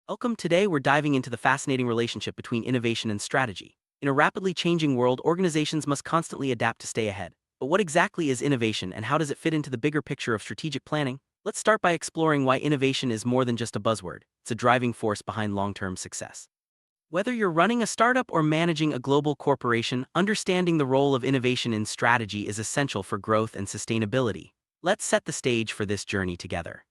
Welcome. Today, we're diving into the fascinating relationship between innovation and strategy. In a rapidly changing world, organizations must constantly adapt to stay ahead. But what exactly is innovation and how does it fit into the bigger picture of strategic planning? Let's start by exploring why innovation is more than just a buzzword. It's a driving force behind long-term success. Whether you're running a startup or managing a global corporation, understanding the role of innovation in strategy is essential for growth and sustainability. Let's set the stage for this journey together.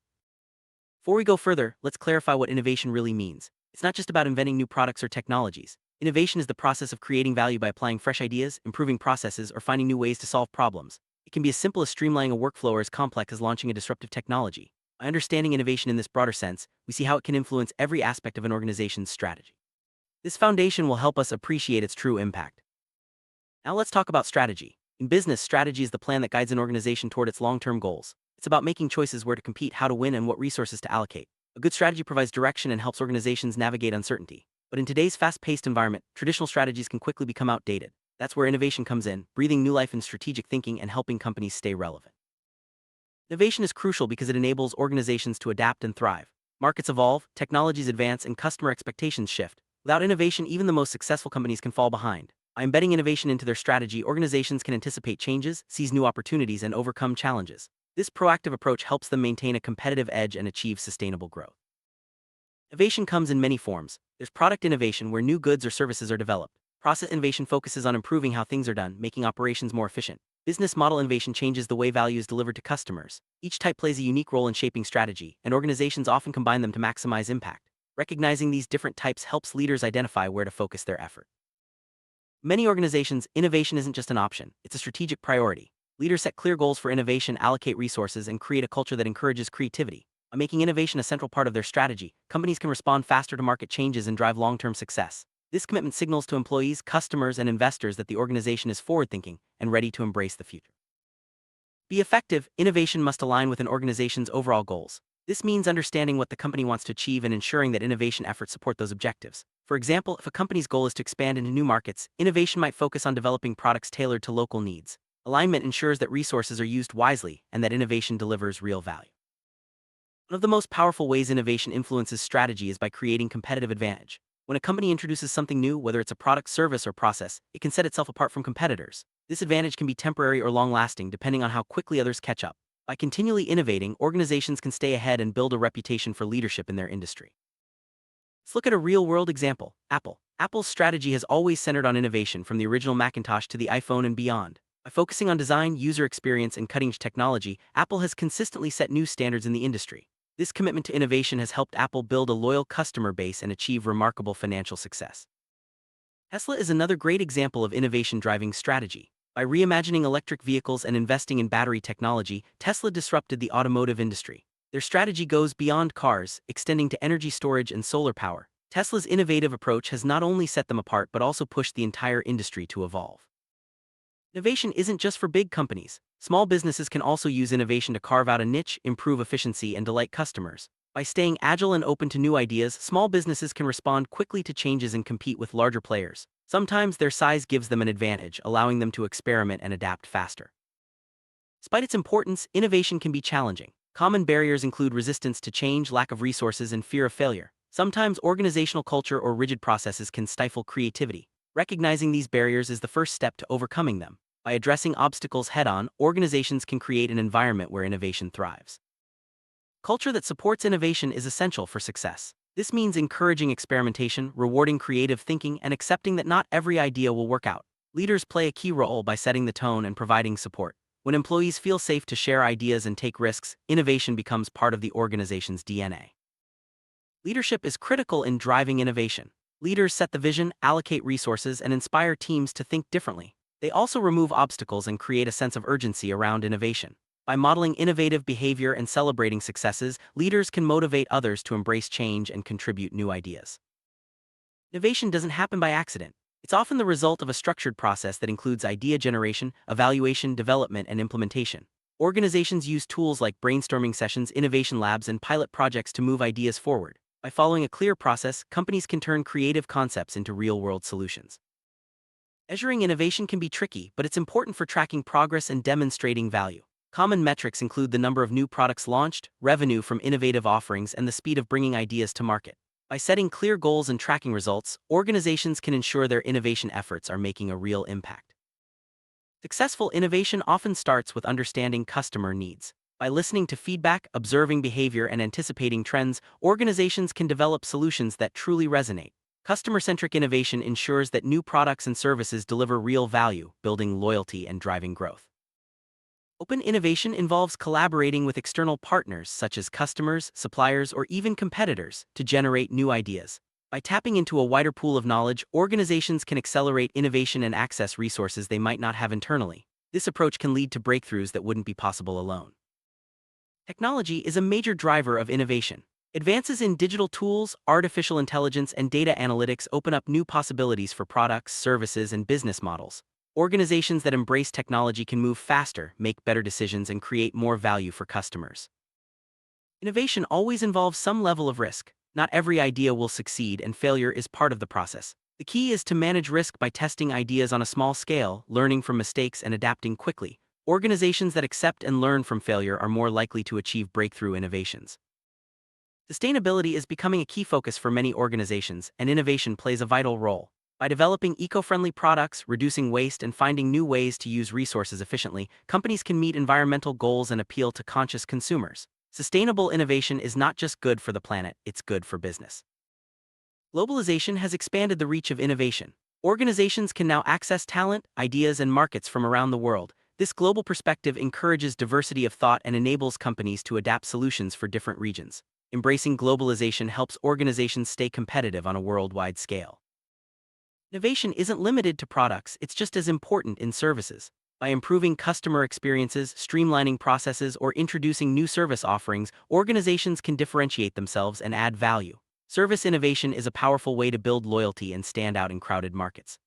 Before we go further, let's clarify what innovation really means. It's not just about inventing new products or technologies. Innovation is the process of creating value by applying fresh ideas, improving processes, or finding new ways to solve problems. It can be as simple as streamlining a workflow or as complex as launching a disruptive technology. By understanding innovation in this broader sense, we see how it can influence every aspect of an organization's strategy. This foundation will help us appreciate its true impact. Now let's talk about strategy. In business, strategy is the plan that guides an organization toward its long-term goals. It's about making choices where to compete, how to win, and what resources to allocate. A good strategy provides direction and helps organizations navigate uncertainty. But in today's fast-paced environment, traditional strategies can quickly become outdated. That's where innovation comes in, breathing new life in strategic thinking and helping companies stay relevant. Innovation is crucial because it enables organizations to adapt and thrive. Markets evolve, technologies advance, and customer expectations shift. Without innovation, even the most successful companies can fall behind. By embedding innovation into their strategy, organizations can anticipate changes, seize new opportunities, and overcome challenges. This proactive approach helps them maintain a competitive edge and achieve sustainable growth. Innovation comes in many forms. There's product innovation, where new goods or services are developed. Process innovation focuses on improving how things are done, making operations more efficient. Business model innovation changes the way value is delivered to customers. Each type plays a unique role in shaping strategy, and organizations often combine them to maximize impact. Recognizing these different types helps leaders identify where to focus their effort. Many organizations, innovation isn't just an option, it's a strategic priority. Leaders set clear goals for innovation, allocate resources, and create a culture that encourages creativity. By making innovation a central part of their strategy, companies can respond faster to market changes and drive long-term success. This commitment signals to employees, customers, and investors that the organization is forward-thinking and ready to embrace the future. Be effective, innovation must align with an organization's overall goals. This means understanding what the company wants to achieve and ensuring that innovation efforts support those objectives. For example, if a company's goal is to expand into new markets, innovation might focus on developing products tailored to local needs. Alignment ensures that resources are used wisely and that innovation delivers real value. One of the most powerful ways innovation influences strategy is by creating competitive advantage. When a company introduces something new, whether it's a product, service, or process, it can set itself apart from competitors. This advantage can be temporary or long-lasting depending on how quickly others catch up. By continually innovating, organizations can stay ahead and build a reputation for leadership in their industry. Let's look at a real-world example: Apple. Apple's strategy has always centered on innovation, from the original Macintosh to the iPhone and beyond. By focusing on design, user experience, and cutting-edge technology, Apple has consistently set new standards in the industry. This commitment to innovation has helped Apple build a loyal customer base and achieve remarkable financial success. Tesla is another great example of innovation driving strategy. By reimagining electric vehicles and investing in battery technology, Tesla disrupted the automotive industry. Their strategy goes beyond cars, extending to energy storage and solar power. Tesla's innovative approach has not only set them apart but also pushed the entire industry to evolve. Innovation isn't just for big companies. Small businesses can also use innovation to carve out a niche, improve efficiency, and delight customers. By staying agile and open to new ideas, small businesses can respond quickly to changes and compete with larger players. Sometimes their size gives them an advantage, allowing them to experiment and adapt faster. Despite its importance, innovation can be challenging. Common barriers include resistance to change, lack of resources, and fear of failure. Sometimes organizational culture or rigid processes can stifle creativity. Recognizing these barriers is the first step to overcoming them. By addressing obstacles head-on, organizations can create an environment where innovation thrives. Culture that supports innovation is essential for success. This means encouraging experimentation, rewarding creative thinking, and accepting that not every idea will work out. Leaders play a key role by setting the tone and providing support. When employees feel safe to share ideas and take risks, innovation becomes part of the organization's DNA. Leadership is critical in driving innovation. Leaders set the vision, allocate resources, and inspire teams to think differently. They also remove obstacles and create a sense of urgency around innovation. By modeling innovative behavior and celebrating successes, leaders can motivate others to embrace change and contribute new ideas. Innovation doesn't happen by accident. It's often the result of a structured process that includes idea generation, evaluation, development, and implementation. Organizations use tools like brainstorming sessions, innovation labs, and pilot projects to move ideas forward. By following a clear process, companies can turn creative concepts into real-world solutions. Measuring innovation can be tricky, but it's important for tracking progress and demonstrating value. Common metrics include the number of new products launched, revenue from innovative offerings, and the speed of bringing ideas to market. By setting clear goals and tracking results, organizations can ensure their innovation efforts are making a real impact. Successful innovation often starts with understanding customer needs. By listening to feedback, observing behavior, and anticipating trends, organizations can develop solutions that truly resonate. Customer-centric innovation ensures that new products and services deliver real value, building loyalty and driving growth. Open innovation involves collaborating with external partners such as customers, suppliers, or even competitors to generate new ideas. By tapping into a wider pool of knowledge, organizations can accelerate innovation and access resources they might not have internally. This approach can lead to breakthroughs that wouldn't be possible alone. Technology is a major driver of innovation. Advances in digital tools, artificial intelligence, and data analytics open up new possibilities for products, services, and business models. Organizations that embrace technology can move faster, make better decisions, and create more value for customers. Innovation always involves some level of risk. Not every idea will succeed, and failure is part of the process. The key is to manage risk by testing ideas on a small scale, learning from mistakes, and adapting quickly. Organizations that accept and learn from failure are more likely to achieve breakthrough innovations. Sustainability is becoming a key focus for many organizations, and innovation plays a vital role. By developing eco-friendly products, reducing waste, and finding new ways to use resources efficiently, companies can meet environmental goals and appeal to conscious consumers. Sustainable innovation is not just good for the planet, it's good for business. Globalization has expanded the reach of innovation. Organizations can now access talent, ideas, and markets from around the world. This global perspective encourages diversity of thought and enables companies to adapt solutions for different regions. Embracing globalization helps organizations stay competitive on a worldwide scale. Innovation isn't limited to products, it's just as important in services. By improving customer experiences, streamlining processes, or introducing new service offerings, organizations can differentiate themselves and add value. Service innovation is a powerful way to build loyalty and stand out in crowded markets.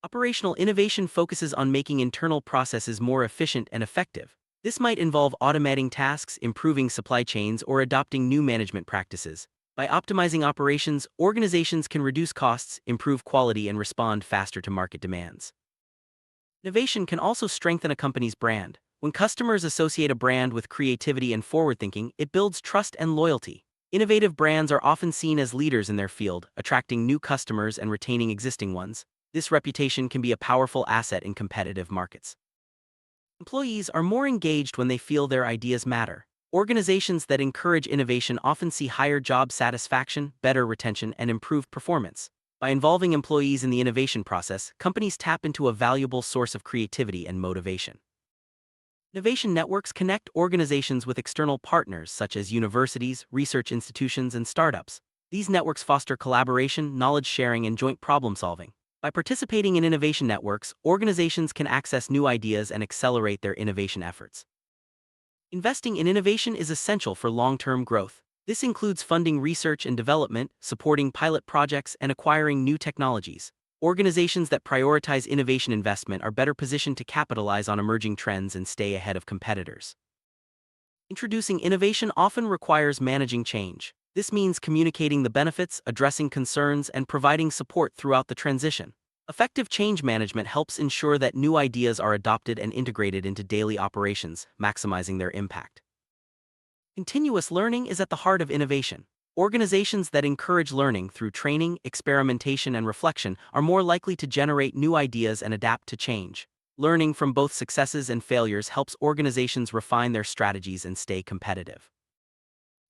Operational innovation focuses on making internal processes more efficient and effective. This might involve automating tasks, improving supply chains, or adopting new management practices. By optimizing operations, organizations can reduce costs, improve quality, and respond faster to market demands. Innovation can also strengthen a company's brand. When customers associate a brand with creativity and forward-thinking, it builds trust and loyalty. Innovative brands are often seen as leaders in their field, attracting new customers and retaining existing ones. This reputation can be a powerful asset in competitive markets. Employees are more engaged when they feel their ideas matter. Organizations that encourage innovation often see higher job satisfaction, better retention, and improved performance. By involving employees in the innovation process, companies tap into a valuable source of creativity and motivation. Innovation networks connect organizations with external partners such as universities, research institutions, and startups. These networks foster collaboration, knowledge sharing, and joint problem solving. By participating in innovation networks, organizations can access new ideas and accelerate their innovation efforts. Investing in innovation is essential for long-term growth. This includes funding research and development, supporting pilot projects, and acquiring new technologies. Organizations that prioritize innovation investment are better positioned to capitalize on emerging trends and stay ahead of competitors. Introducing innovation often requires managing change. This means communicating the benefits, addressing concerns, and providing support throughout the transition. Effective change management helps ensure that new ideas are adopted and integrated into daily operations, maximizing their impact. Continuous learning is at the heart of innovation. Organizations that encourage learning through training, experimentation, and reflection are more likely to generate new ideas and adapt to change. Learning from both successes and failures helps organizations refine their strategies and stay competitive.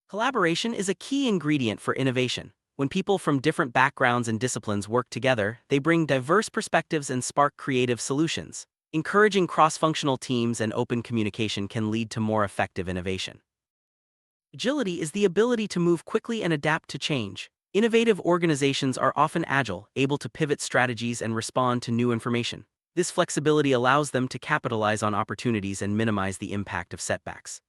Collaboration is a key ingredient for innovation. When people from different backgrounds and disciplines work together, they bring diverse perspectives and spark creative solutions. Encouraging cross-functional teams and open communication can lead to more effective innovation. Agility is the ability to move quickly and adapt to change. Innovative organizations are often agile, able to pivot strategies and respond to new information. This flexibility allows them to capitalize on opportunities and minimize the impact of setbacks.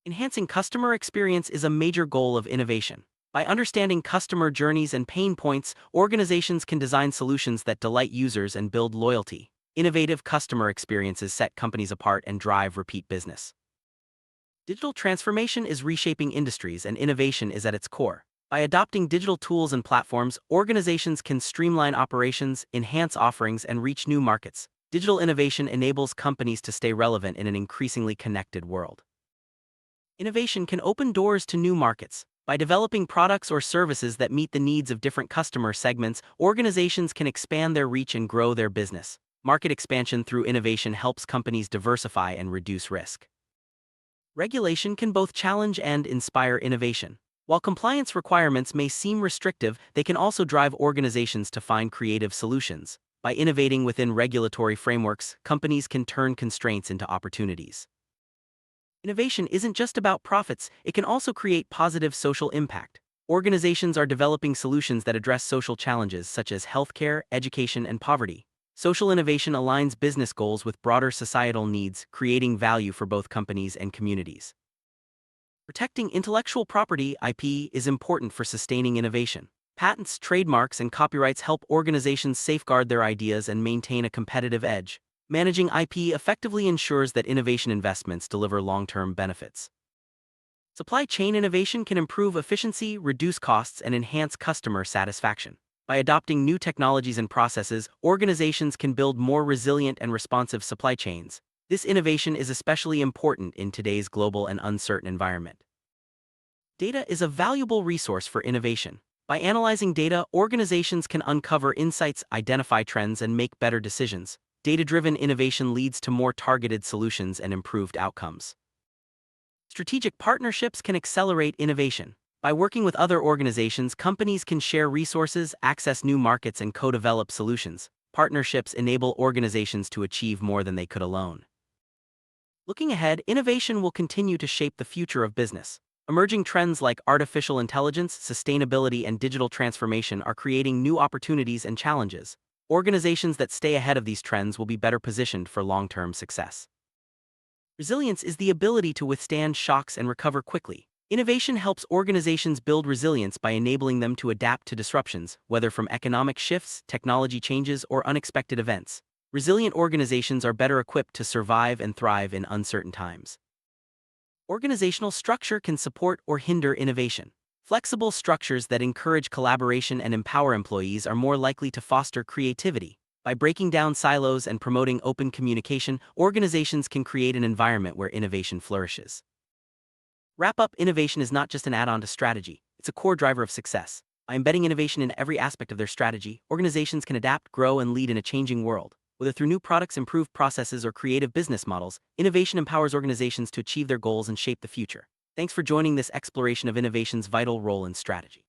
Enhancing customer experience is a major goal of innovation. By understanding customer journeys and pain points, organizations can design solutions that delight users and build loyalty. Innovative customer experiences set companies apart and drive repeat business. Digital transformation is reshaping industries, and innovation is at its core. By adopting digital tools and platforms, organizations can streamline operations, enhance offerings, and reach new markets. Digital innovation enables companies to stay relevant in an increasingly connected world. Innovation can open doors to new markets. By developing products or services that meet the needs of different customer segments, organizations can expand their reach and grow their business. Market expansion through innovation helps companies diversify and reduce risk. Regulation can both challenge and inspire innovation. While compliance requirements may seem restrictive, they can also drive organizations to find creative solutions. By innovating within regulatory frameworks, companies can turn constraints into opportunities. Innovation isn't just about profits, it can also create positive social impact. Organizations are developing solutions that address social challenges such as healthcare, education, and poverty. Social innovation aligns business goals with broader societal needs, creating value for both companies and communities. Protecting intellectual property (IP) is important for sustaining innovation. Patents, trademarks, and copyrights help organizations safeguard their ideas and maintain a competitive edge. Managing IP effectively ensures that innovation investments deliver long-term benefits. Supply chain innovation can improve efficiency, reduce costs, and enhance customer satisfaction. By adopting new technologies and processes, organizations can build more resilient and responsive supply chains. This innovation is especially important in today's global and uncertain environment. Data is a valuable resource for innovation. By analyzing data, organizations can uncover insights, identify trends, and make better decisions. Data-driven innovation leads to more targeted solutions and improved outcomes. Strategic partnerships can accelerate innovation. By working with other organizations, companies can share resources, access new markets, and co-develop solutions. Partnerships enable organizations to achieve more than they could alone. Looking ahead, innovation will continue to shape the future of business. Emerging trends like artificial intelligence, sustainability, and digital transformation are creating new opportunities and challenges. Organizations that stay ahead of these trends will be better positioned for long-term success. Resilience is the ability to withstand shocks and recover quickly. Innovation helps organizations build resilience by enabling them to adapt to disruptions, whether from economic shifts, technology changes, or unexpected events. Resilient organizations are better equipped to survive and thrive in uncertain times. Organizational structure can support or hinder innovation. Flexible structures that encourage collaboration and empower employees are more likely to foster creativity. By breaking down silos and promoting open communication, organizations can create an environment where innovation flourishes. Wrap up: innovation is not just an add-on to strategy, it's a core driver of success. By embedding innovation in every aspect of their strategy, organizations can adapt, grow, and lead in a changing world. Whether through new products, improved processes, or creative business models, innovation empowers organizations to achieve their goals and shape the future. Thanks for joining this exploration of innovation's vital role in strategy.